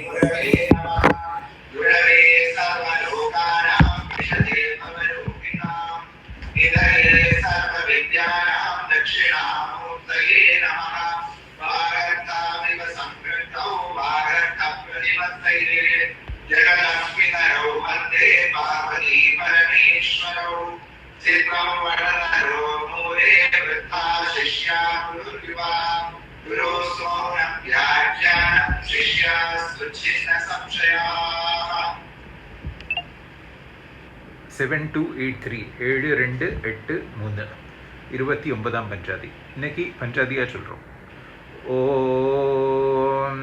गुरवे नमः गुरवे सर्वलोकानां विषये भवरूपिणां निधये सर्वविद्यानां दक्षिणामूर्तये नमः वागर्तामिव सम्पृक्तौ वागर्तप्रतिपत्तये जगदस्मिनरौ वन्दे पार्वती परमेश्वरौ चित्रं वरदरो मूले वृत्ता शिष्या गुरुर्युवा गुरो सोमव्याख्यानं शिष्या सुच्छिन्न संशयाः 7283 7283 29ஆம் பஞ்சாதி. இன்னைக்கு பஞ்சாதியா சொல்றோம். ஓம்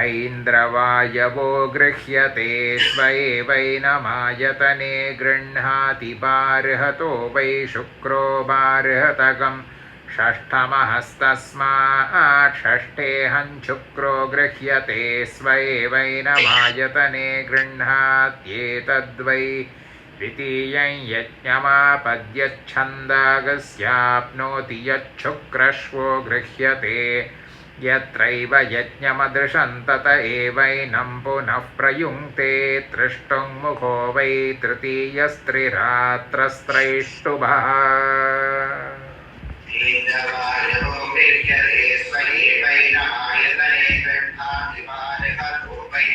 ஐந்திரவாயவோ கிருஹ்யதே ஸ்வயேவைனமாயதனே கிருண்ணாதி பார்ஹதோ வை சுக்ரோ பார்ஹதகம் षष्ठमहस्तस्मात् षष्ठेऽहं शुक्रो गृह्यते स्वयेवैनमायतने गृह्णात्येतद्वै द्वितीयं यज्ञमापद्यच्छन्दागस्याप्नोति यच्छुक्रश्वो गृह्यते यत्रैव यज्ञमदृशं तत एवैनं पुनः प्रयुङ्क्ते त्रिष्टुं मुखो वै तृतीयस्त्रिरात्रस्त्रैष्टुभः इंद्रवायो गृह्यते स्वयेवैनमायतने गृह्णाति भारतो वै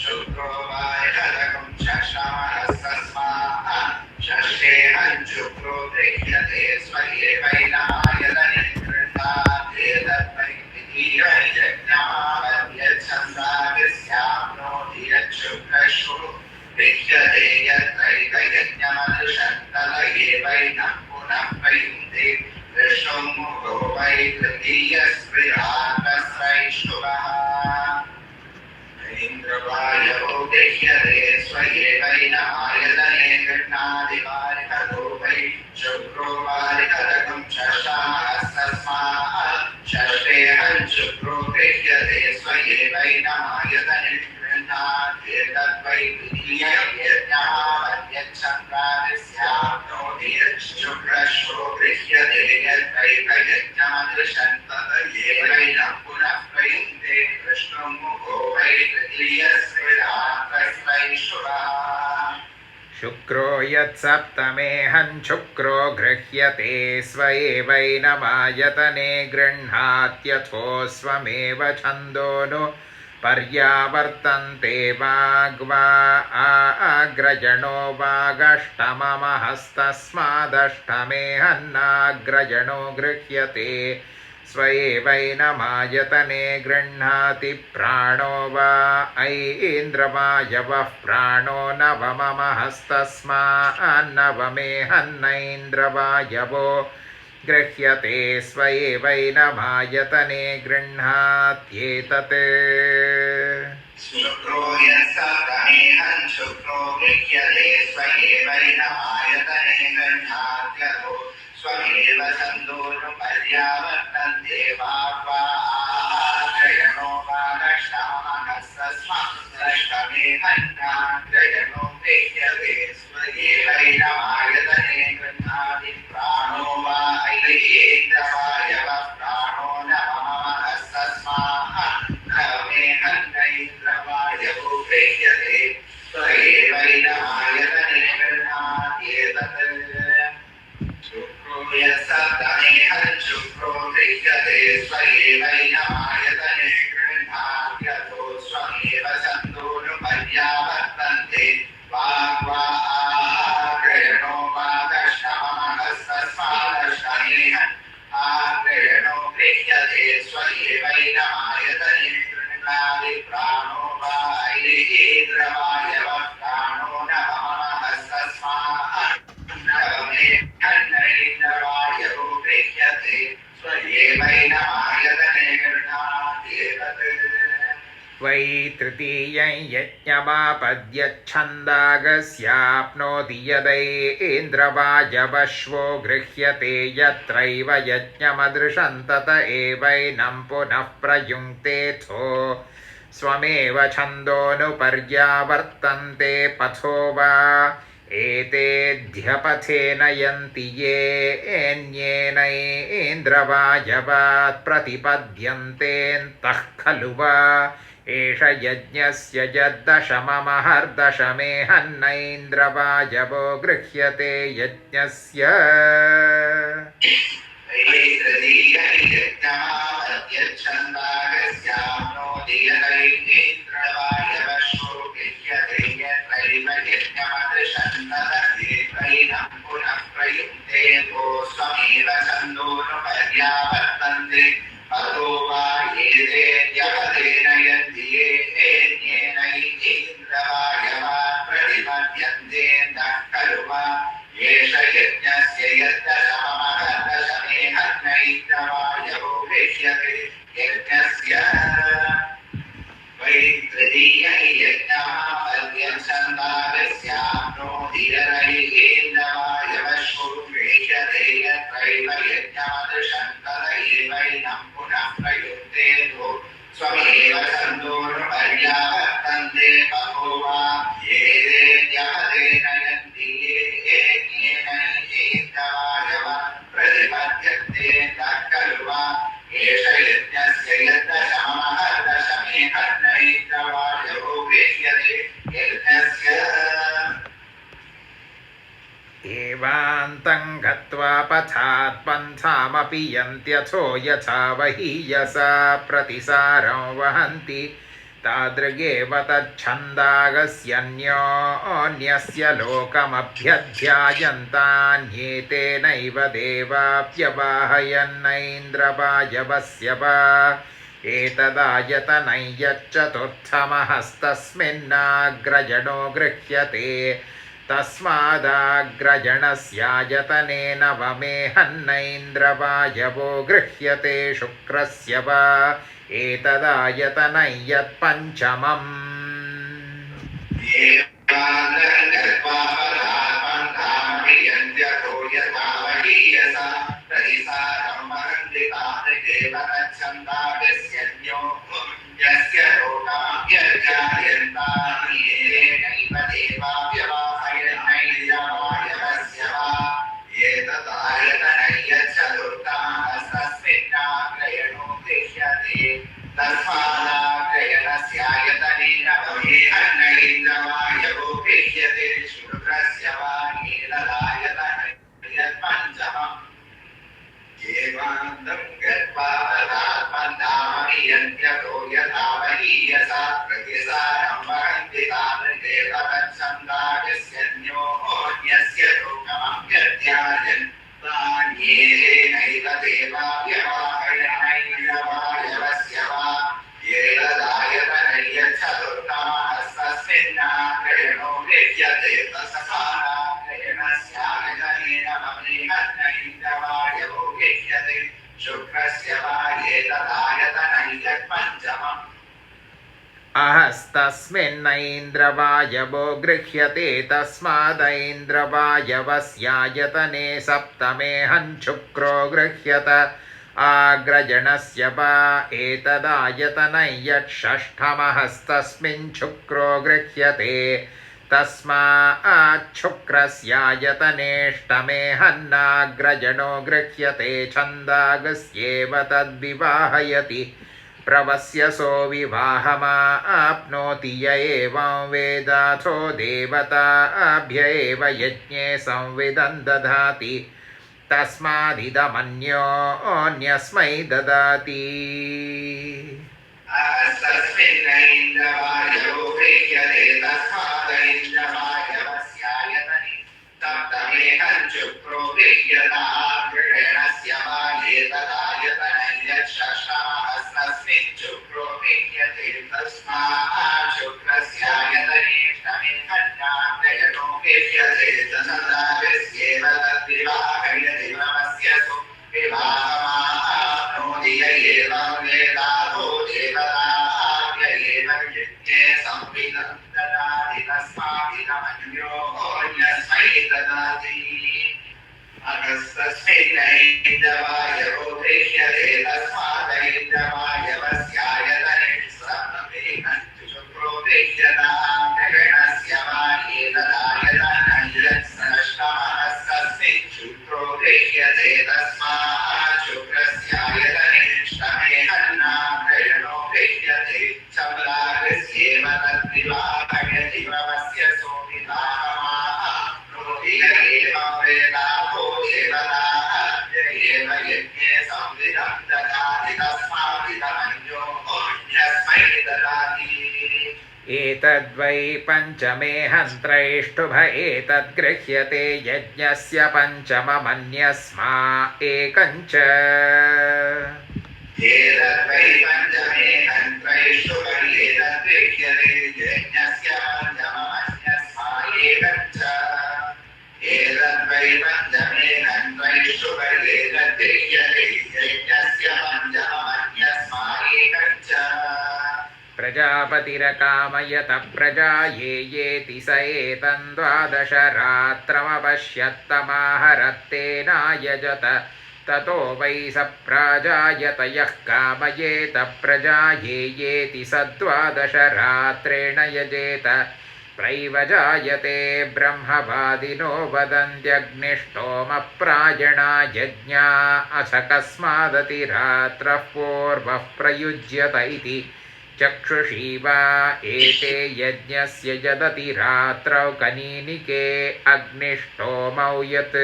शुक्रो भारतकं षष्ठमहस्तस्मात् षष्ठेऽहं शुक्रो गृह्यते स्वयेवैनमायतने गृह्णाति एतद्वै द्वितीयं यज्ञमापद्यच्छन्दागस्याप्नोति यच्छुक्रश्वो गृह्यते यत्रैव यज्ञमदृशं तत एवैनं पुनः प्रयुङ्क्ते विष्णुमुखो वै तृतीयस्त्रिरात्रस्त्रैष्टुभः इंद्रवायो गृह्यते स्वयेवैनमायतने गृह्णाति भारतो वै शुक्रो भारतकं षष्ठमहस्तस्मात् षष्ठेऽहं शुक्रो गृह्यते स्वयेवैनमायतने गृह्णाति एतद्वै द्वितीयं यज्ञमापद्यच्छन्दागस्याप्नोति यच्छुक्रश्वो गृह्यते यत्रैव यज्ञमदृशं तत एवैनं पुनः प्रयुङ्क्ते विष्णुमुखो वै तृतीयस्त्रिरात्रस्त्रैष्टुभः शुक्रो यत्सप्तमेऽहं शुक्रो गृह्यते स्वयेवैनमायतने गृह्णात्यथोस्वमेव छन्दोनु पर्यावर्तन्ते वाग्वा आग्रजणो वागष्टममहस्तस्मादष्टमेऽहन्नाग्रजणो गृह्यते स्वयेवैनमायतने गृह्णाति प्राणो वा ऐन्द्रवायवः प्राणो नवममहस्तस्मान्नवमेऽहन्नैन्द्रवायवो गृह्यते स्वयेवैनमायतने गृह्णात्येतत् शुक्रो यत्सप्तमेऽहं शुक्रो गृह्यते स्वयेवैनमायतने गृह्णात्यथो स्वमेव छन्दोनु पर्यावर्तन्ते वाग्वा आग्रयणो वागष्टममहस्तस्मादष्टमेऽहन्नाग्रयणो गृह्यते स्वयेवैनमायतने गृह्णाति प्राणो वा ऐन्द्रवायवः प्राणो नवममहस्तस्मात् नवमेऽहन्नैन्द्रवायवो गृह्यते स्वयेवैनमायतने गृह्णात्येतत् शुक्रो यत्सप्तमेऽहं शुक्रो गृह्यते स्वयेवैनमायतने गृह्णात्यथो स्वमेव छन्दोनु पर्यावर्तन्ते वाग्वा आग्रयणो वागष्टममहस्तस्मादष्टमेऽहम् आग्रयणो गृह्यते स्वयेवैनमायतने गृह्णाति प्राणो वा ऐन्द्रवायवः प्राणो नवममहस्तस्मात् नवमेऽहन्नैन्द्रवायवो गृह्यते स्वयेवैनमायतने गृह्णाति एतत् वै तृतीयं यज्ञमापद्यच्छन्दागस्याप्नोति यदैन्द्रवायवश्वो गृह्यते यत्रैव यज्ञमदृशं तत एवैनं पुनः प्रयुङ्क्तेऽथो स्वमेव छन्दोऽनुपर्यावर्तन्ते पथो वा एतेऽध्यपथेन यन्ति येऽन्येनैन्द्रवायवात् प्रतिपद्यन्तेऽन्तः खलु वा एष यज्ञस्य यद्दशममहर्दशमेहन्नैन्द्रवायवो गृह्यते यज्ञस्य एवान्तं गत्वा पथात् पन्थामपि यन्त्यथो यथा वहीयसा प्रतिसारं वहन्ति तादृगेव तच्छन्दागस्यन्योन्यस्य लोकमभ्यध्यायन्तान्येतेनैव देवाप्यवाहयन्नैन्द्रवायवस्य वा एतदायतनं यच्चतुर्थमहस्तस्मिन्नाग्रजणो गृह्यते तस्मादाग्रजणस्यायतनेन वमेहन्नैन्द्रवायवो गृह्यते शुक्रस्य वा एतदायतनं यत्पञ्चमम् अहस्तस्मिन्नैन्द्रवायवो गृह्यते तस्मादैन्द्रवायवस्यायतने सप्तमेऽहञ्शुक्रो गृह्यत आग्रजणस्य वा एतदायतनं यच्छष्ठमहस्तस्मिन् शुक्रो गृह्यते तस्माच्छुक्रस्यायतनेष्टमेहन्नाग्रजणो गृह्यते छन्दागस्येव तद्विवाहयति प्रवस्यसो विवाहमाप्नोति य एवं वेदाथो देवताभ्य एव यज्ञे संविदं दधाति तस्मादिदमन्योन्यस्मै ददाति शुक्रस्यायतने तद्विवाहयति सोमिताः एवं वेदाथो देवताः एव यज्ञे संविदं ददाति तस्मादिदमन्यो न्यस्मै ददाति एतद्वै पञ्चमे हन्त्रैष्टुभ एतद्गृह्यते यज्ञस्य पञ्चममन्यस्मा एकञ्च एतद्वै पञ्चमे हन्त्रैष्टुभ एतद्गृह्यते यज्ञस्य पञ्चममन्यस्मा एकञ्च एतद्वै पञ्चमे हन्त्रैष्टुभ एतद्गृह्यते यज्ञस्य पञ्चममन्यस्मा एकञ्च प्रजापतिरकामयत प्रजा ये येति स एतं द्वादश रात्रमपश्यत्तमाहरत्तेनायजत ततो वै स प्राजायत यः कामयेत प्रजा ये येति स द्वादश रात्रेण यजेत प्रैवजायते ब्रह्मवादिनो वदन्त्यग्निष्टोमप्रायणा यज्ञा अथ कस्मादतिरात्रः पूर्वः प्रयुज्यत इति चक्षुषी वा एते यज्ञस्य यदति रात्रौ कनीनिके अग्निष्टोमौ यत्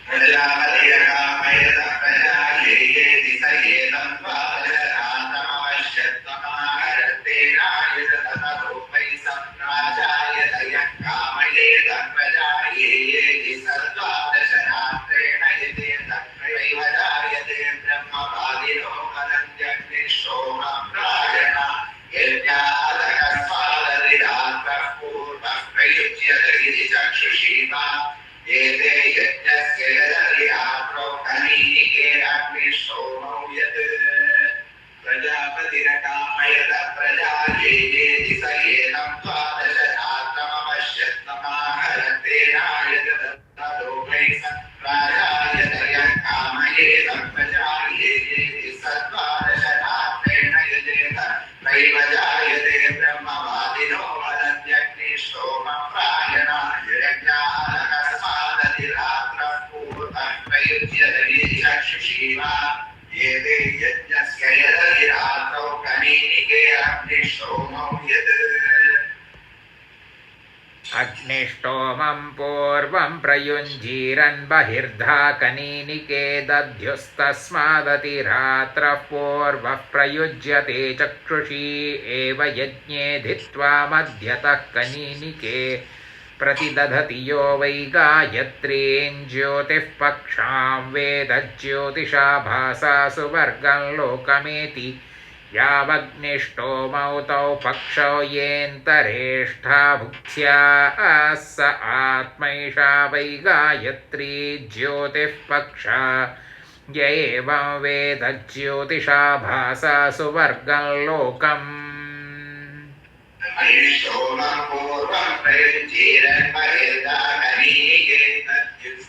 प्रजापतिरकामयत प्रजा ये येति स एतं द्वादश रात्रमपश्यत्तमाहरत्तेनायजत ततो वै स प्राजायत यः कामयेत प्रजा ये येति स द्वादश रात्रेण यजेत प्रैवजायते ब्रह्मवादिनो वदन्त्यग्निष्टोमप्रायणा यज्ञादकस्मादतिरात्रः पूर्वः प्रयुज्यत इति चक्षुषी वा एते यज्ञस्य यदति रात्रौ कनीनिके अग्निष्टोमौ यत् प्रजापतिरकामयत प्रजा ये येति स एतं द्वादश रात्रमपश्यत्तमाहरत्तेनायजत ततो वै स प्राजायत यः कामयेत प्रजा ये येति स द्वादश रात्रेण यजेत प्रैवजायते ब्रह्मवादिनो वदन्त्यग्निष्टोमप्रायणा यज्ञादकस्मादतिरात्रः पूर्वः प्रयुज्यत इति चक्षुषी वा एते यज्ञस्य यदति रात्रौ कनीनिके अग्निष्टोमौ यत् अग्निष्टोमं पूर्वं प्रयुञ्जीरन् बहिर्धा कनीनिके दध्युस्तस्मादतिरात्रः पूर्वः प्रयुज्यते चक्षुषी एव यज्ञे धित्वा मध्यतः कनीनिके प्रतिदधति यो वै गायत्रीं ज्योतिः पक्षां वेदज्योतिषा भासा सुवर्गं लोकमेति यावग्निष्टोमौ तौ पक्षौ येऽन्तरेष्ठा भुक्त्या स आत्मैषा वै गायत्री ज्योतिः पक्षा य एवं वेदज्योतिषा भासा सुवर्गं लोकम् अग्निष्टोमं पूर्वं प्रयुञ्जीरन् बहिर्धा कनीनिके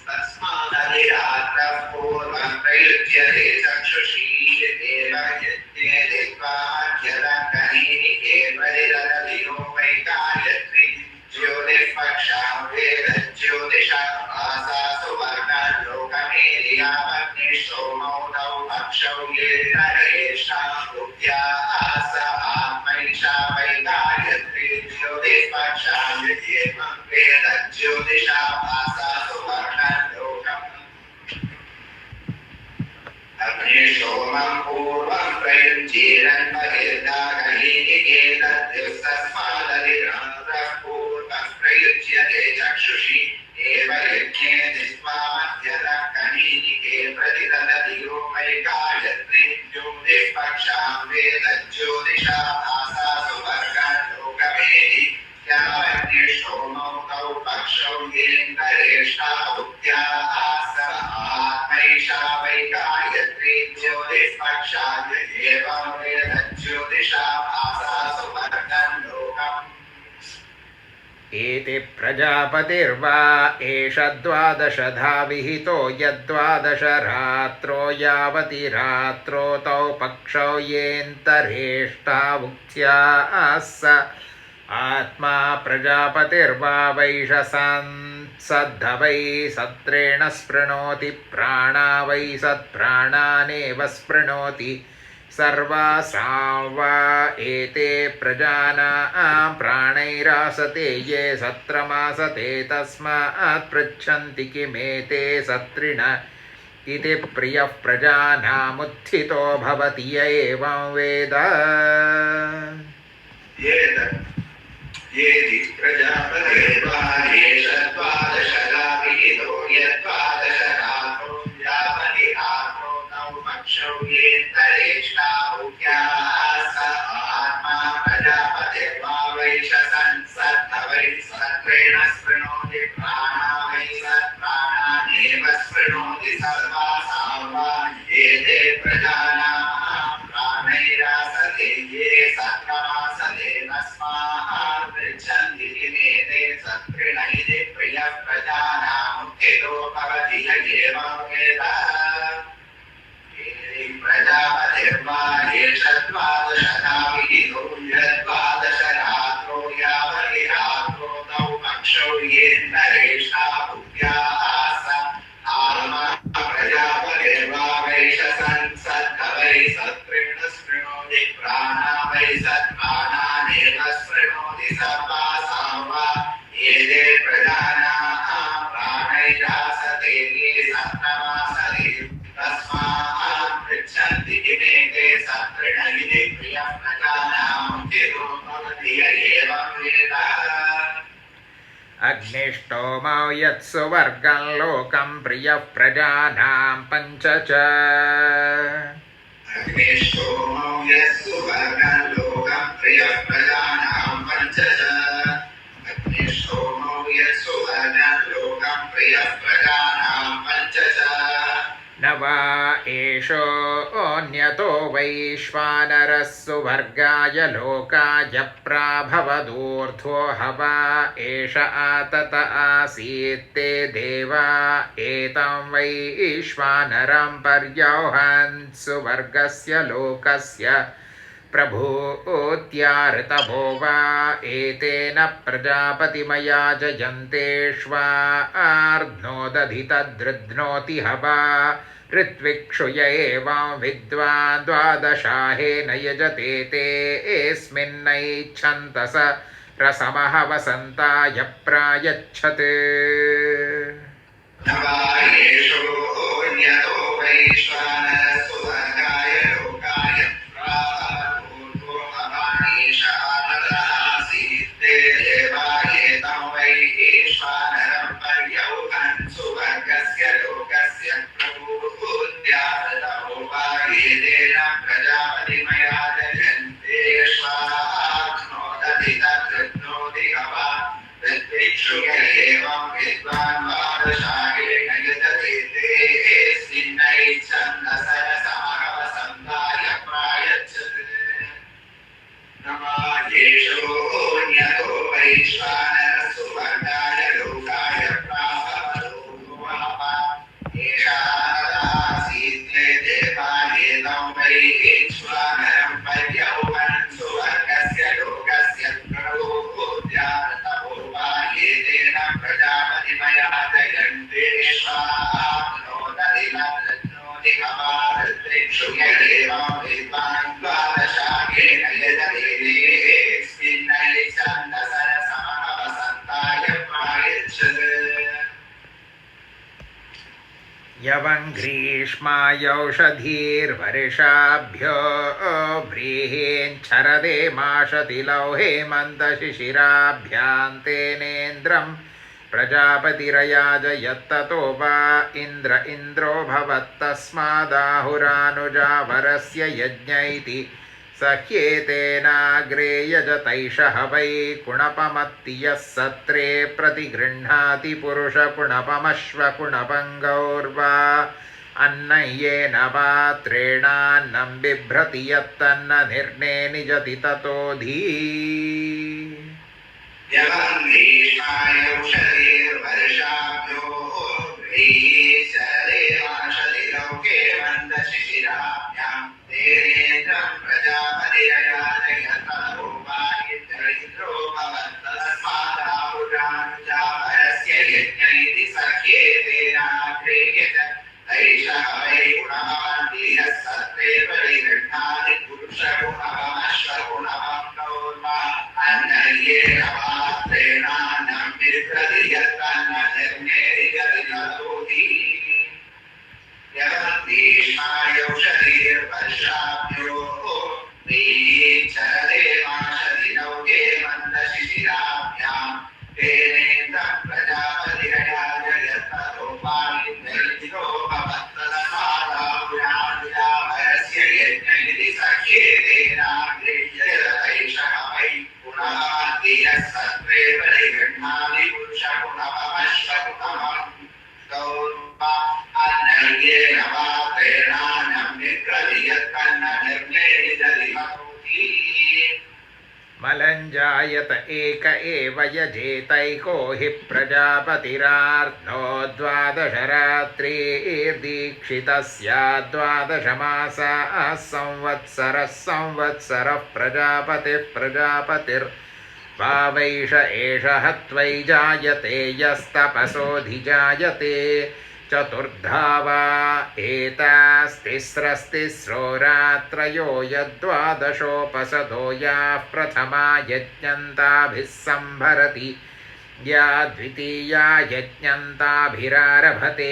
तस्मादतिरात्रः पूर्वं प्रयुज्यते चक्षुषी एव यज्ञे धित्वा मध्यतः कनीनिके प्रतिदधति यो वै गायत्री ज्योतिः पक्षां वेदज्योतिषा भासा सुवर्गं लोकमेति यावग्निष्टोमौ तौ पक्षौ येऽन्तरेष्ठा भुक्त्या स आत्मैषा वै गायत्री ज्योतिः पक्षा एवं वेदज्योतिषा भासा सुवर्गं लोकम् अग्निष्टोमं पूर्वं प्रयुञ्जीरन् बहिर्धा कनीनिके तस्मादतिरात्रः पूर्वः प्रयुज्यते चक्षुषी एव यज्ञे धित्वा मध्यतः कनीनिके प्रतिदधति यो वै गायत्री ज्योतिः पक्षां वेदज्योतिषा भासा सुवर्गं लोकमेति यावग्निष्टोमौ तौ पक्षौ येऽन्तरेष्ठा भुक्त्या स आत्मैषा वै गायत्री ज्योतिः पक्षा एवं वेदज्योतिषा भासा सुवर्गं लोकम् एति प्रजापतिर्वा एष द्वादशधा विहितो यद्वादश रात्रो यावति रात्रो तौ पक्षौ येऽन्तरेष्ठा भुक्त्या स आत्मा प्रजापतिर्वा वैषसांसद्ध वै सत्रेण स्पृणोति प्राणा वै सत्प्राणानेव स्पृणोति सर्वासां वा एते प्रजानां प्राणैरासते ये सत्रमासते तस्मात् पृच्छन्ति किमेते सत्रिण इति प्रियः प्रजानामुत्थितो भवति य एवं वेद येति प्रजापतिर्वाहेशद्वादशराविहितो यद्वादशरात्रो यावनिरात्रो तौ पक्षौ येन्तरेष्टाभूत्याः स आत्मा प्रजापतिर्वा वैशसंसत्त वै सत्रेण शृणोति प्राणा वै सत्प्राणानेव शृणोति सर्वासां वा एते प्रजानां प्राणैरासते ये सत्रमासते तस्मात् पृच्छन्ति किमेते सत्रिण इति प्रियः प्रजानामुत्थितो भवति य एवं वेद प्रजापतिर्वा येषद्वादशराविहितो यद्वादशरात्रो यावनिरात्रो तौ पक्षौ येन्दरेष्टाभूत्याः स आत्मा प्रजापतिर्वा वैशसंसत्त वै सत्रेण शृणोति प्राणा वै सत्प्राणानेव शृणोति सर्वासां वा एते प्रजानां प्राणैरासते ये सत्रमासते तस्मात् पृच्छन्ति किमेते सत्रिण इति प्रियः प्रजानामुत्थितो भवति य एवं वेद अग्निष्टोमौ यत्सुवर्गं लोकं प्रियः प्रजानां पञ्च च अग्निष्टोमौ यत्सुवर्गं लोकं प्रियः प्रजानां पञ्च च अग्निष्टोमौ यत्सुवर्गं लोकं प्रियः प्रजानां पञ्च च न वा एषोऽन्यतो वैश्वानरः सुवर्गाय लोकाय प्राभवदूर्ध्वो हवा एष आतत आसीत् ते देवा एतं वैश्वानरं पर्यौहन् सुवर्गस्य लोकस्य प्रभूत्यार्तभो वा एतेन प्रजापतिमया जयन्तेष्वार्ध्नोदधितदृध्नोति हवा ऋत्विक्षुय एवं विद्वान् द्वादशाहेन यजते ते एस्मिन्नैच्छन्तस रसमः वसन्ताय प्रायच्छत् न वा एषोऽन्यतो वैश्वानरः सुवर्गाय लोकाय प्राभवदूर्ध्वो हवानीश आतत आसीत् ते देवा एतं वैश्वानरं पर्यौहन् सुवर्गस्य लोकस्य प्रभूत्यार्तभो वा एतेन प्रजापतिमया जयन्तेष्वार्ध्नोदधितदृध्नोति हवा ऋत्विक्षुय एवं विद्वान् द्वादशाहेन यजते ते एस्मिन्नैच्छन्दस रसमः वसन्ताय प्रायच्छत् न वा एषोऽन्यतो वैश्वानरः सुवर्गाय लोकाय प्राभवदूर्ध्वो हवा एष आसीत् ते देवा एतं वैश्वानरं पर्यौहन् सुवर्गस्य लोकस्य प्रभूत्यार्तभो वा एतेन प्रजापतिमया जयन्तेष्वार्ध्नोदधितदृध्नोति हवा ऋत्विक्षुय एवं विद्वान् द्वादशाहेन यजते ते एस्मिन्नैच्छन्दस रसमः वसन्ताय प्रायच्छत् यवं ग्रीष्मायौषधीर्वर्षाभ्यो व्रीहीञ्छरदे माशतिलौ हेमन्तशिशिराभ्यां तेनेन्द्रं प्रजापतिरयाजयत्ततो वा इन्द्रो भवत्तस्मादाहुरानुजावरस्य यज्ञ इति सह्येतेनाग्रे यजतैषः वै कुणपमत्ति यः सत्रे प्रतिगृह्णाति पुरुषकुणपमश्वकुणपङ्गौर्वा अन्नय्येन पात्रेणान्नं बिभ्रति यत्तन्न निर्णे निजति ततोऽधि यवं ग्रीष्मायौषधीर्वर्षाभ्यो व्रीहिशरेवांशतिलौ हेमन्तशिशिराभ्यां तेनेन्द्रं प्रजापतिरयाजयत्ततो वा इन्द्रो भवत्तस्मादाहुरानुजावरस्य यज्ञ इति सह्येतेनाग्रे यजतैषः वै कुणपमत्ति यः सत्रे परिगृह्णाति सत्त्वे परिगृह्णाति पुरुषगुणमश्वगुणमं गौरवा अन्येन मात्रेणानं निग्रह्यत्कन्न निर्णेयदिमतोति मलञ्जायत एक एव यजेतैको हि प्रजापतिरार्धो द्वादशरात्रिर्दीक्षितस्याद्वादशमासाः संवत्सरः प्रजापतिर्भावैष एष हत्वैजायते यस्तपसोऽधिजायते चतुर्धा वा एतास्तिस्रस्तिस्रो रात्रयो यद्वादशोपसदो याः प्रथमा यज्ञन्ताभिः सम्भरति या द्वितीया यज्ञन्ताभिरारभते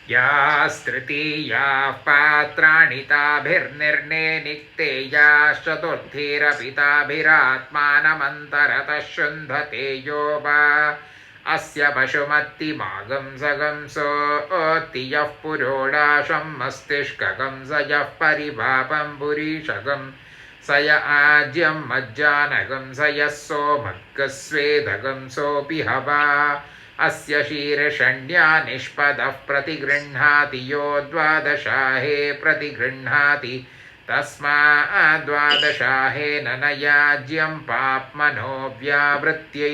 यास्तृतीयाः पात्राणि ताभिर्निर्णे निक्ते याश्चतुर्थीरपि ताभिरात्मानमन्तरतः शुन्धते यो वा अस्य पशुमत्तिमागं सगंसोऽत्ति यः पुरोडाशं मस्तिष्कगं स यः परिभापं पुरीशगं स य आज्यं मज्जानगं स यः सोमग्गस्वेदगं सोऽपि हवा अस्य शीर्षण्या निष्पदः प्रतिगृह्णाति यो द्वादशाहे प्रतिगृह्णाति तस्माद्वादशाहेन न याज्यं पाप्मनो व्यावृत्यै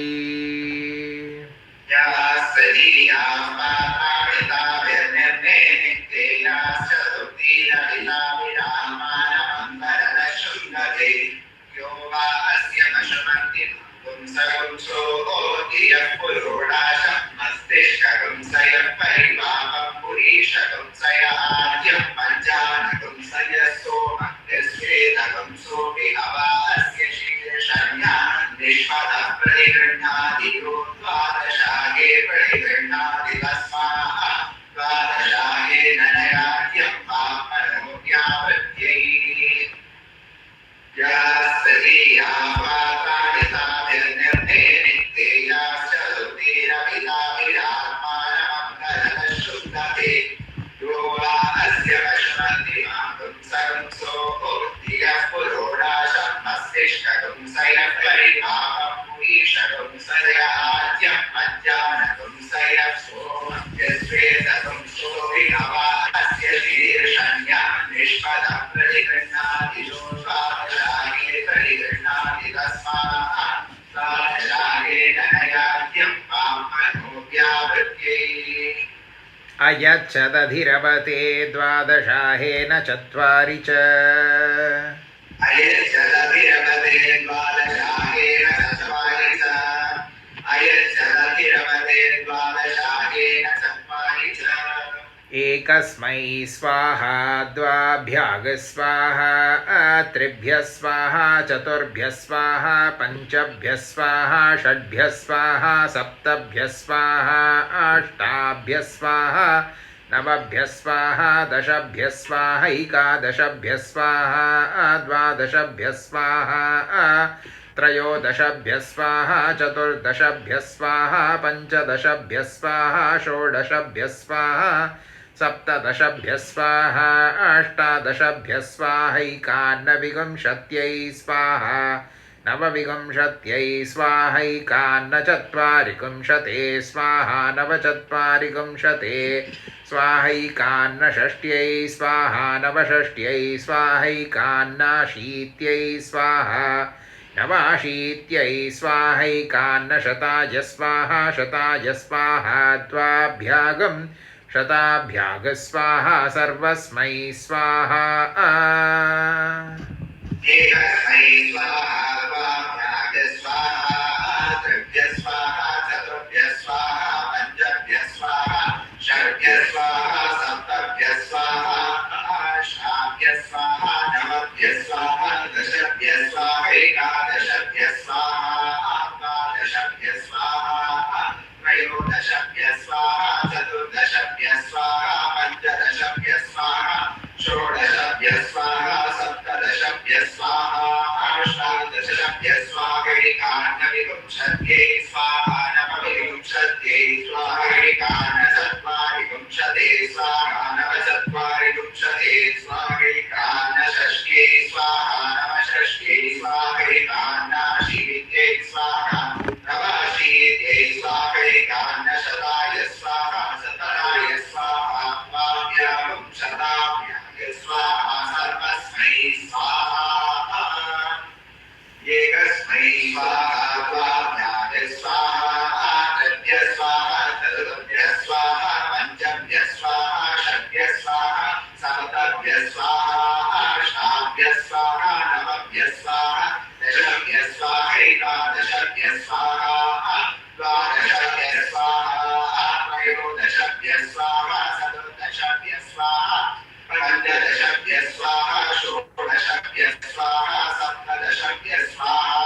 अयच्छदधिरवते द्वादशाहेन चत्वारि च एकस्मै स्वाहा द्वाभ्याग स्वाहा त्रिभ्यः स्वाहा चतुर्भ्यः स्वाहा पञ्चभ्यः स्वाहा षड्भ्यः स्वाहा सप्तभ्यः स्वाहा अष्टाभ्यः स्वाहा नवभ्यः स्वाहा दशभ्यः स्वाहा एकादशभ्यः स्वाहा द्वादशभ्यः स्वाहा त्रयोदशभ्यः स्वाहा चतुर्दशभ्यः स्वाहा पञ्चदशभ्यः स्वाहा षोडशभ्यः स्वाहा सप्तदशभ्यः स्वाहा अष्टादशभ्यः स्वाहा एकान्नविंशत्यै स्वाहा नवविंशत्यै स्वाहैकान्न चत्वारिंशते स्वाहा नवचत्वारिंशते स्वाहैकान्न षष्ट्यै स्वाहा नवषष्ट्यै स्वाहैकान्नाशीत्यै स्वाहा नवाशीत्यै स्वाहैकान्न शताय स्वाहा शताय स्वाहा द्वाभ्यागं शताभ्याग स्वाहा सर्वस्मै स्वाहा एकस्मै स्वाहा द्वाभ्याग स्वाहा त्रिभ्यः स्वाहा चतुर्भ्यः स्वाहा पञ्चभ्यः स्वाहा षड्भ्यः स्वाहा सप्तभ्यः स्वाहा अष्टाभ्यः स्वाहा नवभ्यः स्वाहा दशभ्यः स्वाहा एकादशभ्यः स्वाहा द्वादशभ्यः स्वाहा त्रयोदशभ्यः स्वाहा चतुर्दशभ्यः स्वाहा पञ्चदशभ्यः स्वाहा षोडशभ्यः स्वाहा सप्तदशभ्यः स्वाहा अष्टादशभ्यः स्वाहा एकान्नविंशत्यै स्वाहा नवविंशत्यै स्वाहा एकान्नचत्वारिंशते स्वाहा नवचत्वारिंशते स्वाहा एकान्नषष्ट्यै स्वाहा नवषष्ट्यै स्वाहा एकान्नाशीत्यै स्वाहा नवाशीत्यै स्वाहा एकान्नशताय स्वाहा शताय स्वाहा द्वाभ्यागं शताभ्याग स्वाहा सर्वस्मै स्वाहा एकस्मै स्वाहा द्वाभ्याग स्वाहा त्रिभ्यः स्वाहा चतुर्भ्यः स्वाहा पञ्चभ्यः स्वाहा षड्भ्यः स्वाहा सप्तभ्यः स्वाहा अष्टाभ्यः स्वाहा नवभ्यः स्वाहा दशभ्यः स्वाहा एकादशभ्यः स्वाहा द्वादशभ्यः स्वाहा त्रयोदशभ्यः स्वाहा चतुर्दशभ्यः स्वाहा पञ्चदशभ्यः स्वाहा षोडशभ्यः स्वाहा सप्तदशभ्यः स्वाहा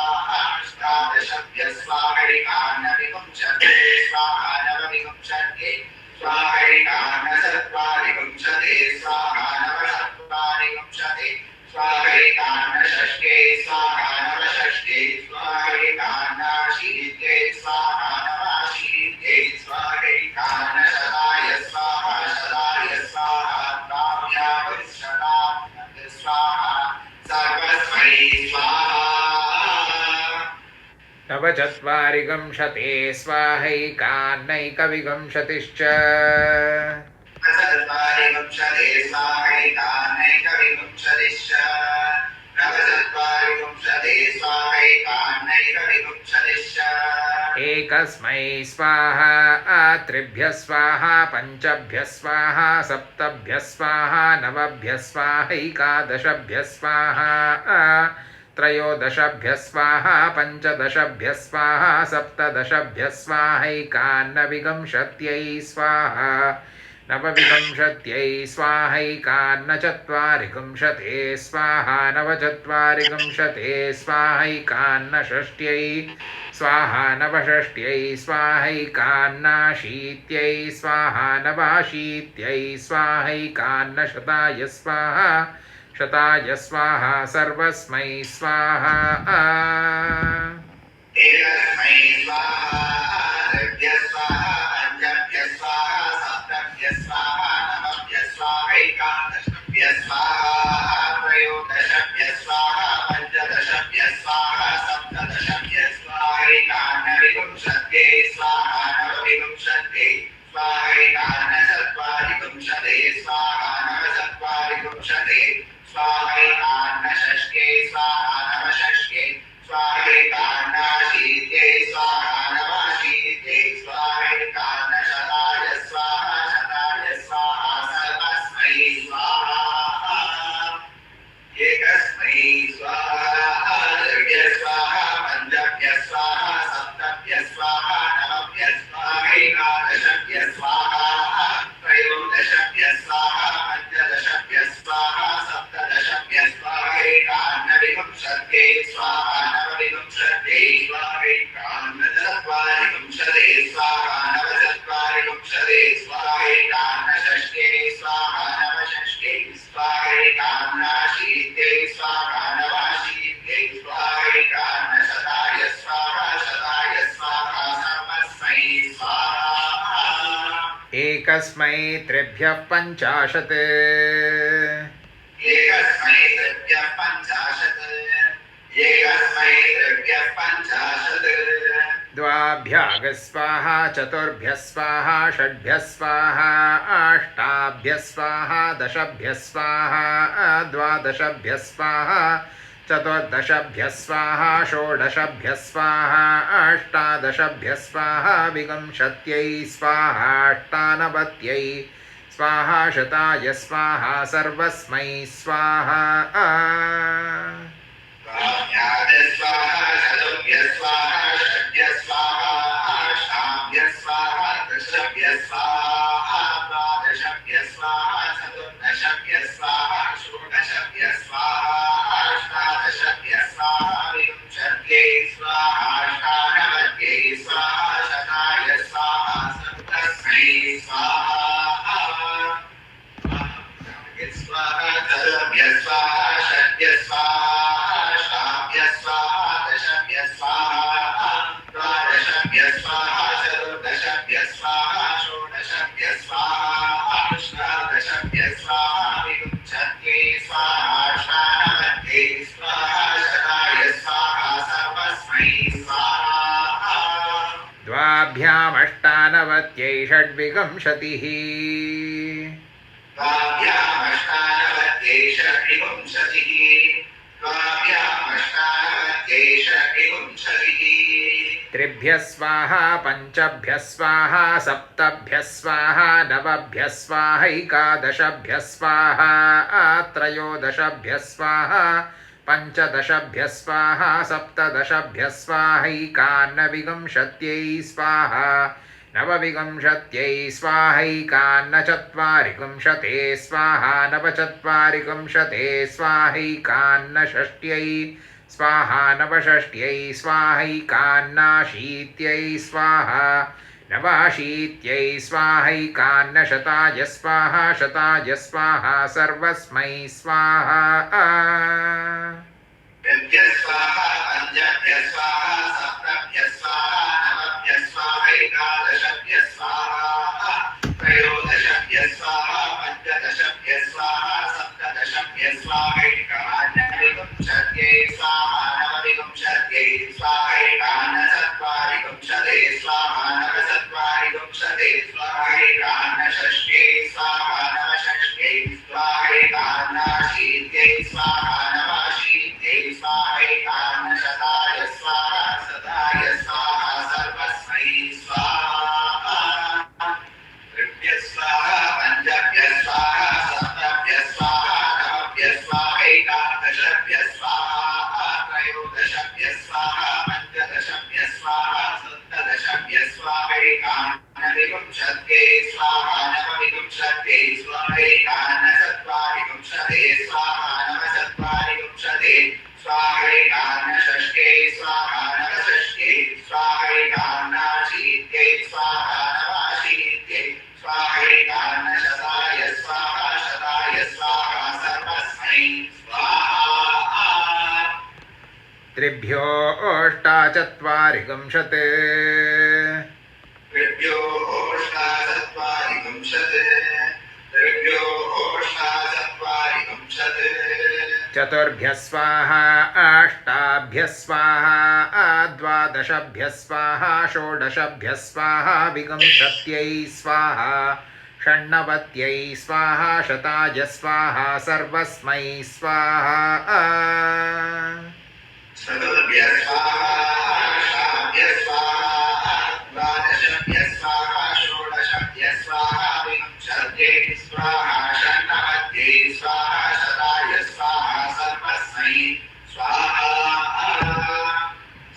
अष्टादशभ्यः स्वाहा एकान्नविंशते स्वाहा नवविंशते स्वाहा एकान्नचत्वारिंशते स्वाहा नवचत्वारिंशते स्वाहा एकान्नषष्ट्यै स्वाहा नवषष्ट्यै स्वाहा एकान्नाशीत्यै स्वाहा नवाशीत्यै स्वाहा एकान्नशताय स्वाहा शताय स्वाहा द्वाभ्यागं शताभ्याग स्वाहा सर्वस्मै स्वाहा नवचत्वारिंशते स्वाहैकान्नैकविंशतिश्च नवचत्वारिंशते स्वाहा एकान्नैकविंशतिश्च नवचत्वारिंशते स्वाहा एकान्नैकविंशतिश्च एकस्मै स्वाहा त्रिभ्यः स्वाहा पञ्चभ्यः स्वाहा सप्तभ्यः स्वाहा नवभ्यः स्वाहा एकादशभ्यः स्वाहा त्रयोदशभ्यः स्वाहा पञ्चदशभ्यः स्वाहा सप्तदशभ्यः स्वाहा एकान्नविंशत्यै स्वाहा नवविंशत्यै स्वाहा एकान्नचत्वारिंशते स्वाहा नवचत्वारिंशते स्वाहा एकान्नषष्ट्यै स्वाहा नवषष्ट्यै स्वाहा एकान्नाशीत्यै स्वाहा नवाशीत्यै स्वाहा एकान्नशताय स्वाहा शताय स्वाहा सर्वस्मै स्वाहा एकस्मै स्वाहा त्रिभ्यः स्वाहा पञ्चभ्यः स्वाहा सप्तभ्यः स्वाहा नवभ्यः स्वाहा एकादशभ्यः स्वाहा त्रयोदशभ्यः स्वाहा पञ्चदशभ्यः स्वाहा सप्तदशभ्यः स्वाहा एकान्नविंशत्यै स्वाहा नवविंशत्यै स्वाहा एकान्नचत्वारिंशते स्वाहा नवचत्वारिंशते स्वाहा एकान्नषष्ट्यै स्वाहा नवषष्ट्यै स्वाहा एकान्नाशीत्यै स्वाहा नवाशीत्यै स्वाहा एकान्नशताय स्वाहा शताय स्वाहा सर्वस्मै स्वाहा एकस्मै स्वाहा त्रिभ्यः स्वाहा पञ्चभ्यः स्वाहा सप्तभ्यः स्वाहा नवभ्यः स्वाहा एकादशभ्यः स्वाहा त्रयोदशभ्यः स्वाहा पञ्चदशभ्यः स्वाहा सप्तदशभ्यः स्वाहा एकान्नविंशत्यै स्वाहा नवविंशत्यै स्वाहा एकान्नचत्वारिंशते स्वाहा नवचत्वारिंशते स्वाहा एकान्नषष्ट्यै स्वाहा नवषष्ट्यै स्वाहा एकान्नाशीत्यै स्वाहा नवाशीत्यै स्वाहा एकान्नशताय स्वाहा शताय स्वाहा सर्वस्मै स्वाहा एकस्मै त्रिभ्यः पञ्चाशत् एकस्मै त्रिभ्यः पञ्चाशत् एकस्मै त्रिभ्यः पञ्चाशत् द्वाभ्याग स्वाहा चतुर्भ्यः स्वाहा षड्भ्यः स्वाहा अष्टाभ्यः स्वाहा दशभ्यः स्वाहा द्वादशभ्यः स्वाहा चतुर्दशभ्यः स्वाहा षोडशभ्यः स्वाहा अष्टादशभ्यः स्वाहा विंशत्यै स्वाहा अष्टानवत्यै स्वाहा शताय स्वाहा सर्वस्मै स्वाहा द्वाभ्याग स्वाहा चतुर्भ्यः स्वाहा षड्भ्यः स्वाहा अष्टाभ्यः स्वाहा दशभ्यः स्वाहा द्वादशभ्यः स्वाहा चतुर्दशभ्यः स्वाहा षोडशभ्यः स्वाहा अष्टादशभ्यः स्वाहा विंशत्यै स्वाहा अष्टानवत्यै स्वाहा शताय स्वाहा सर्वस्मै स्वाहा स्वाहा चतुर्भ्यः स्वाहा षड्भ्यः स्वाहा अष्टाभ्यः स्वाहा दशभ्यः स्वाहा द्वादशभ्यः स्वाहा चतुर्दशभ्यः स्वाहा षोडशभ्यः स्वाहा अष्टादशभ्यः स्वाहा विंशत्यै स्वाहा अष्टानवत्यै स्वाहा शताय स्वाहा सर्वस्मै स्वाहा द्वाभ्यामष्टानवत्यै षड्विंशतिः द्वाभ्यामष्टानवत्यै षड्विंशतिः द्वाभ्यामष्टानवत्यै षड्विंशतिः त्रिभ्यः स्वाहा पञ्चभ्यः स्वाहा सप्तभ्यः स्वाहा नवभ्यः स्वाहैकादशभ्यः स्वाहा त्रयोदशभ्यः स्वाहा पञ्चदशभ्यः स्वाहा सप्तदशभ्यः स्वाहैकान्नविंशत्यै स्वाहा नवविंशत्यै स्वाहैकान्नचत्वारिंशते स्वाहा नवचत्वारिंशते स्वाहैकान्नषष्ट्यै स्वाहा नवषष्ट्यै स्वाहैकान्नाशीत्यै स्वाहा नवाशीत्यै स्वाहैकान्नशताय स्वाहा शताय स्वाहा सर्वस्मै स्वाहा षड्भ्यः स्वाहा पञ्चभ्यः स्वाहा सप्तभ्यः स्वाहा नवभ्यः स्वाहा एकादशभ्यः स्वाहा त्रयोदशभ्यः स्वाहा पञ्चदशभ्यः स्वाहा सप्तदशभ्यः स्वाहा एकादशविंशत्यै स्वाहा नवविंशत्यै स्वाहा एकादशचत्वारिंशते स्वाहा नवचत्वारिंशते स्वाहा एकादशषष्ट्यै स्वाहा नवषष्ट्यै स्वाहा एकादशाशीत्यै स्वाहा नवाशीत्यै स्वाहा एकादशशताय स्वाहा शताय स्वाहा सर्वस्मै स्वाहा त्रिभ्यः स्वाहा पञ्चभ्यः स्वाहा सप्तभ्यः स्वाहा नवभ्यः स्वाहा एकादशभ्यः स्वाहा त्रयोदशभ्यः स्वाहा पञ्चदशभ्यः स्वाहा सप्तदशभ्यः स्वाहा एकादशविंशत्यै स्वाहा नवविंशत्यै स्वाहा एकादशचत्वारिंशते स्वाहा नवचत्वारिंशते स्वाहा एकादशषष्ट्यै स्वाहा नवषष्ट्यै स्वाहा एकादशाशीत्यै स्वाहा नवाशीत्यै स्वाहा एकादशशताय स्वाहा शताय स्वाहा सर्वस्मै स्वाहा त्रिभ्यो अष्टाचत्वारिंशत् त्रिभ्यो अष्टाचत्वारिंशत् त्रिभ्यो अष्टाचत्वारिंशत् चतुर्भ्यः स्वाहा अष्टाभ्यः स्वाहा द्वादशभ्यः स्वाहा षोडशभ्यः स्वाहा विंशत्यै स्वाहा षण्णवत्यै स्वाहा शताय स्वाहा सर्वस्मै स्वाहा चतुर्भ्यः स्वाहा अष्टाभ्यः स्वाहा द्वादशभ्यः स्वाहा षोडशभ्यः स्वाहा विंशत्यै स्वाहा षण्णवत्यै स्वाहा शताय स्वाहा सर्वस्मै स्वाहा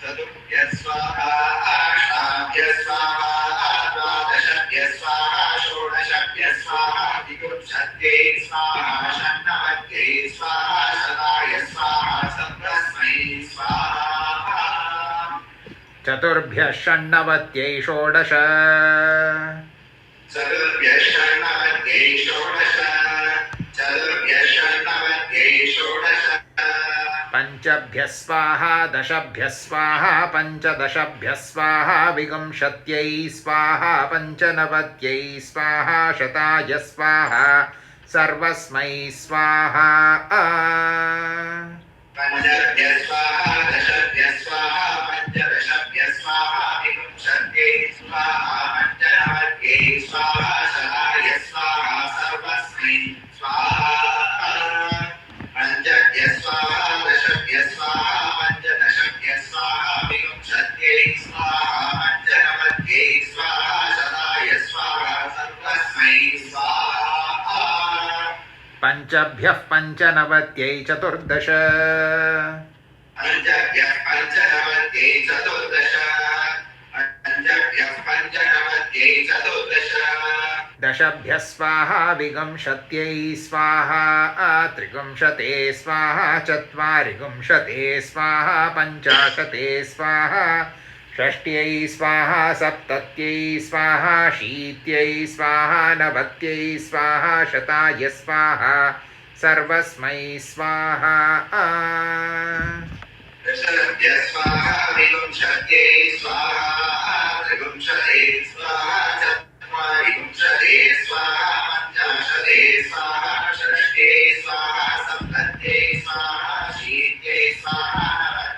चतुर्भ्यः स्वाहा अष्टाभ्यः स्वाहा द्वादशभ्यः स्वाहा षोडशभ्यः स्वाहा विंशत्यै स्वाहा षण्णवत्यै स्वाहा शताय स्वाहा सर्वस्मै स्वाहा चतुर्भ्यः षण्णवत्यै षोडश चतुर्भ्यः षण्णवत्यै षोडश चतुर्भ्यः षण्णवत्यै षोडश पञ्चभ्यः स्वाहा दशभ्यः स्वाहा पञ्चदशभ्यः स्वाहा विंशत्यै स्वाहा पञ्चनवत्यै स्वाहा शताय स्वाहा सर्वस्मै स्वाहा पञ्चभ्यः स्वाहा दशभ्यः स्वाहा पञ्चदशभ्यः स्वाहा विंशत्यै स्वाहा पञ्चनवत्यै स्वाहा शताय स्वाहा सर्वस्मै स्वाहा पञ्चभ्यः स्वाहा दशभ्यः स्वाहा पञ्चदशभ्यः स्वाहा विंशत्यै स्वाहा पञ्चनवत्यै स्वाहा शताय स्वाहा सर्वस्मै स्वाहा पञ्चभ्यः पञ्चनवत्यै चतुर्दश पञ्चभ्यः पञ्चनवत्यै चतुर्दश पञ्चभ्यः पञ्चनवत्यै चतुर्दश दशभ्यः स्वाहा विंशत्यै स्वाहा त्रिविंशते स्वाहा चत्वारिविंशते स्वाहा पञ्चाशते स्वाहा षष्ट्यै स्वाहा सप्तत्यै स्वाहा शीत्यै स्वाहा नवत्यै स्वाहा शताय स्वाहा सर्वस्मै स्वाहा दशभ्यः स्वाहा विंशत्यै स्वाहा त्रिविंशते स्वाहा चत्वारिविंशते स्वाहा पञ्चाशते स्वाहा षष्ट्यै स्वाहा सप्तत्यै स्वाहा शीत्यै स्वाहा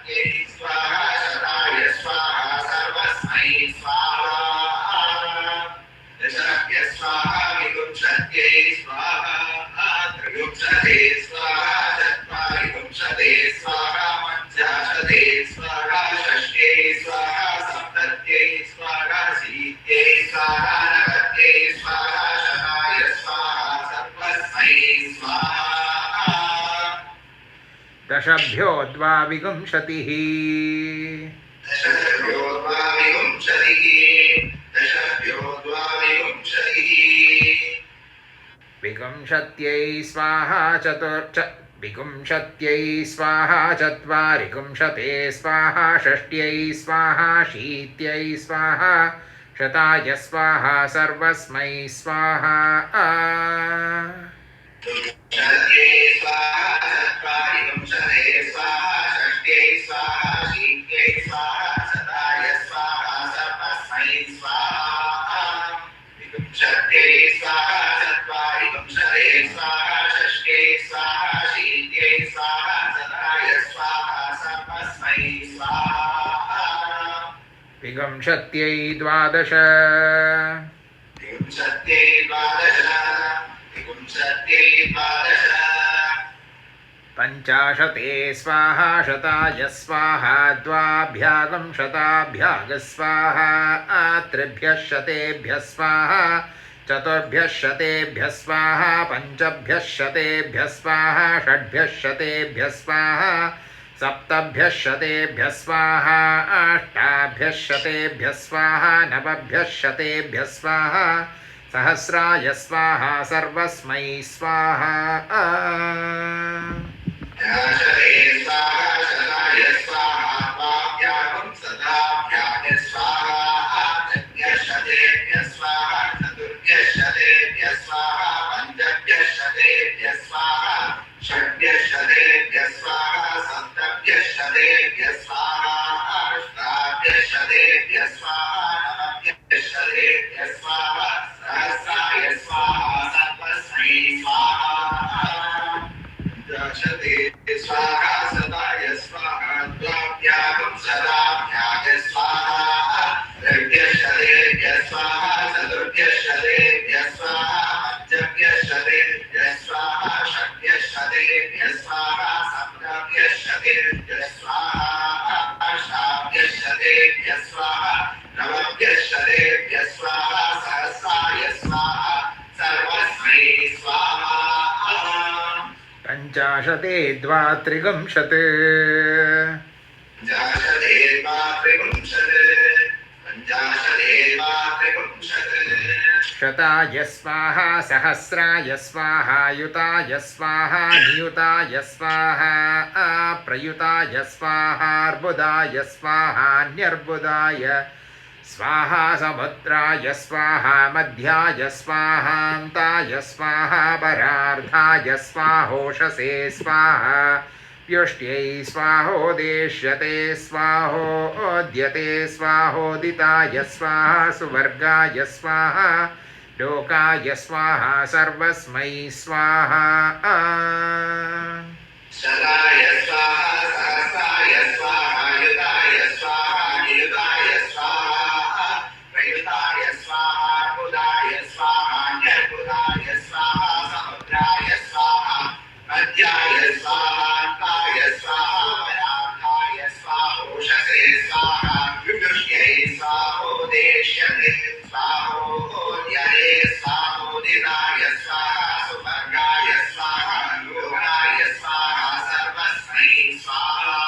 नवत्यै स्वाहा शताय स्वाहा सर्वस्मै स्वाहा दशभ्यः स्वाहा विंशत्यै स्वाहा त्रिविंशते स्वाहा चत्वारिविंशते स्वाहा पञ्चाशते स्वाहा षष्ट्यै स्वाहा सप्तत्यै स्वाहा शीत्यै स्वाहा नवत्यै स्वाहा शताय स्वाहा सर्वस्मै स्वाहा दशभ्यो द्वाविंशतिः दशभ्यो द्वाविंशतिः दशभ्यो द्वाविंशतिः विंशत्यै स्वाहा विंशत्यै स्वाहा चत्वारिविंशते स्वाहा षष्ट्यै स्वाहा शीत्यै स्वाहा शताय स्वाहा सर्वस्मै स्वाहा विंशत्यै स्वाहा चत्वारिविंशते स्वाहा षष्ट्यै स्वाहा शीत्यै स्वाहा शताय स्वाहा सर्वस्मै स्वाहा विंशत्यै स्वाहा चत्वारिविंशते स्वाहा षष्ट्यै स्वाहा शीत्यै स्वाहा शताय स्वाहा सर्वस्मै स्वाहा विंशत्यै द्वादश विंशत्यै द्वादश विंशत्यै द्वादश पञ्चाशते स्वाहा शताय स्वाहा द्वाभ्यागं शताभ्याग स्वाहा त्रिभ्यः शतेभ्यः स्वाहा चतुर्भ्यः शतेभ्यः स्वाहा पञ्चभ्यः शतेभ्यः स्वाहा षड्भ्यः शतेभ्यः स्वाहा सप्तभ्यः शतेभ्यः स्वाहा अष्टाभ्यः शतेभ्यः स्वाहा नवभ्यः शतेभ्यः स्वाहा सहस्राय स्वाहा सर्वस्मै स्वाहा ध्याशते स्वाहा शताय स्वाहा द्वाभ्यागं शताभ्याग स्वाहा त्रिभ्यः शतेभ्यः स्वाहा चतुर्भ्यः शतेभ्यः स्वाहा पञ्चभ्यः शतेभ्यः स्वाहा षड्भ्यः शतेभ्यः स्वाहा सप्तभ्यः शतेभ्यः स्वाहा अष्टाभ्यः शतेभ्यः स्वाहा नवभ्यः शतेभ्यः स्वाहा सहस्राय स्वाहा सर्वस्मै स्वाहा दशते स्वाहा शताय स्वाहा द्वाभ्यागं शताभ्याग स्वाहा त्रिभ्यः शतेभ्यः स्वाहा चतुर्भ्यः शतेभ्यः स्वाहा पञ्चभ्यः शतेभ्यः स्वाहा षड्भ्यः शतेभ्यः स्वाहा सप्तभ्यः शतेभ्यः स्वाहा अष्टाभ्यः शतेभ्यः स्वाहा नवभ्यः शतेभ्यः स्वाहा सहस्राय स्वाहा सर्वस्मै स्वाहा पञ्चाशते द्वात्रिंशत् पञ्चाशते द्वात्रिंशत् शताय स्वाहा सहस्राय स्वाहा युताय स्वाहा नियुताय स्वाहा प्रयुताय स्वाहा अर्बुदाय स्वाहा न्यर्बुदाय स्वाहा समुद्राय स्वाहा मध्याय स्वाहान्ताय स्वाहा परार्धाय स्वाहोषसे स्वाहा व्युष्ट्यै स्वाहोदेष्यते स्वाहोद्यते स्वाहोदिताय स्वाहा सुवर्गाय स्वाहा लोकाय स्वाहा सर्वस्मै स्वाहा शताय स्वाहा सहस्राय स्वाहा युताय स्वाहा नियुताय स्वाहा प्रयुताय स्वाहा बुधाय स्वाहा निर्बुधाय स्वाहा समुद्राय स्वाहा मध्याय स्वाहा काय स्वाहा वराहाय स्वाहा उषसे स्वाहा विदुष्यै स्वाहोदेश्यते स्वाहोद्यये स्वाहोदिताय स्वाहा सुवर्गाय स्वाहा योगाय स्वाहा सर्वस्मै स्वाहा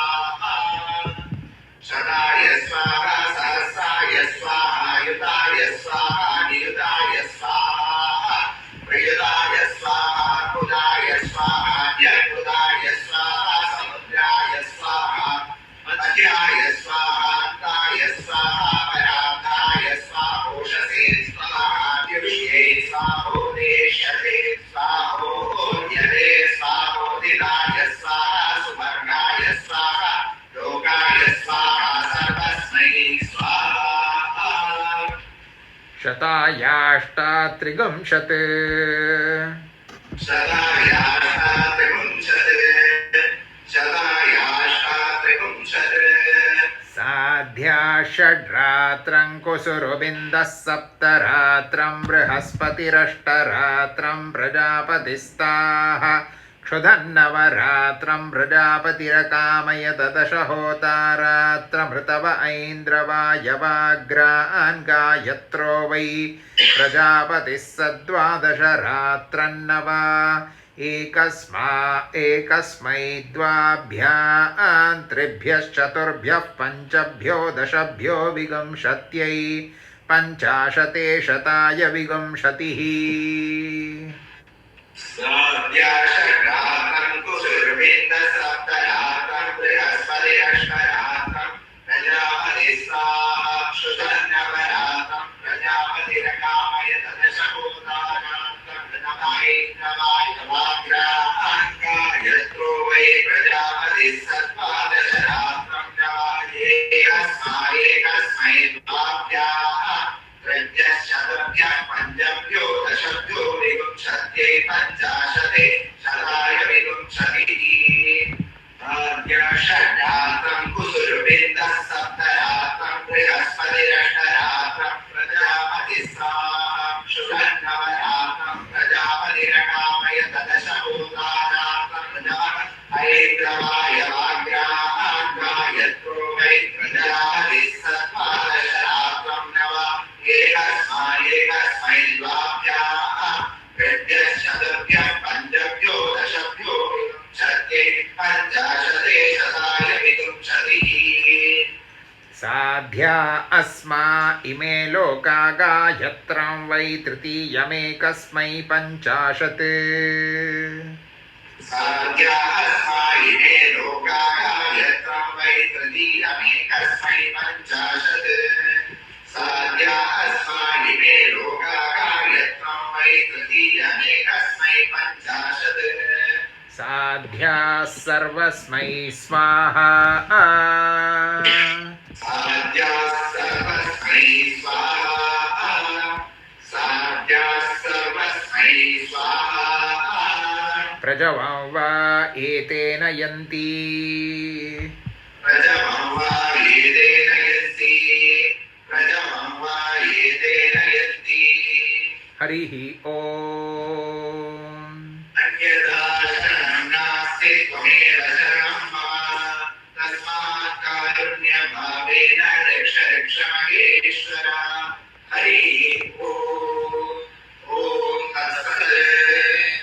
शताय स्वाहा सहस्राय स्वाहा युताय स्वाहा नियुताय स्वाहा प्रयुताय स्वाहा बुधाय स्वाहा निर्बुधाय स्वाहा समुद्राय स्वाहा मध्याय स्वाहा काय स्वाहा वराहाय स्वाहा उषसे स्वाहा विदुष्यै स्वाहोदेश्यते स्वाहोद्यते स्वाहोदिताय स्वाहा सुवर्गाय स्वाहा योगाय स्वाहा सर्वस्मै स्वाहा शतायाष्टात्रिगुंशत् शतायाष्टात्रिगुंशत् साध्या षड्रात्रं कुसुरुबिन्दः सप्तरात्रं बृहस्पतिरष्टरात्रं प्रजापतिस्ताः क्षुधन्नवरात्रं प्रजापतिरकामयत दशहोतारात्रमृतव ऐन्द्रवायवाग्रान् गायत्रो वै प्रजापतिः सद्वादशरात्रन्नव एकस्मै द्वाभ्यां त्रिभ्यश्चतुर्भ्यः पञ्चभ्यो दशभ्यो विगुंशत्यै पञ्चाशते शताय विगुंशतिः साध्याषड्रात्रं कुसुर्विन्दः सप्तरात्रं बृहस्पतिरष्टरात्रं प्रजापतिस्ताः क्षुधन्नवरात्रं प्रजापतिरकामयत दशहोतारात्रं नवैन्द्रवायवाग्रान् गायत्रो वै प्रजापतिः सद्वादशरात्रं एकस्मै द्वाभ्याः त्रिभ्यश्चतुर्भ्यः पञ्चभ्यो दशभ्यो विगुंशत्यै पञ्चाशते शताय विगुंशतिः षड्रात्रं कुसुरुबिन्दः सप्तरात्रं बृहस्पतिरष्टरात्रं प्रजापतिस्ताः क्षुधन्नवरात्रं प्रजापतिरकामयत दशहोतारात्रं ऐन्द्रवायवाग्रान् गायत्रो वै प्रजापतिः सद्वादशरात्रं नव एकस्मै द्वाभ्याः त्रिभ्यश्चतुर्भ्यः पञ्चभ्यो दशभ्यो विगुंशत्यै पञ्चाशते शताय विगुंशतिः साध्या अस्मा इमे लोका गायत्रं वै तृतीयमेकस्मै पञ्चाशत् साध्यास्मायिने लोका गायत्रं वै तृतीयमेकस्मै पञ्चाशत् साध्यास्मायिने लोका गायत्रं वै तृतीयमेकस्मै पञ्चाशत् साध्याः सर्वस्मै स्वाहा साध्याः सर्वस्मै स्वाहा साध्याः सर्वस्मै स्वाहा प्रजवं वा एतेन यन्ति प्रजवं वा एतेन यन्ति प्रजवं वा एतेन यन्ति हरिः ॐ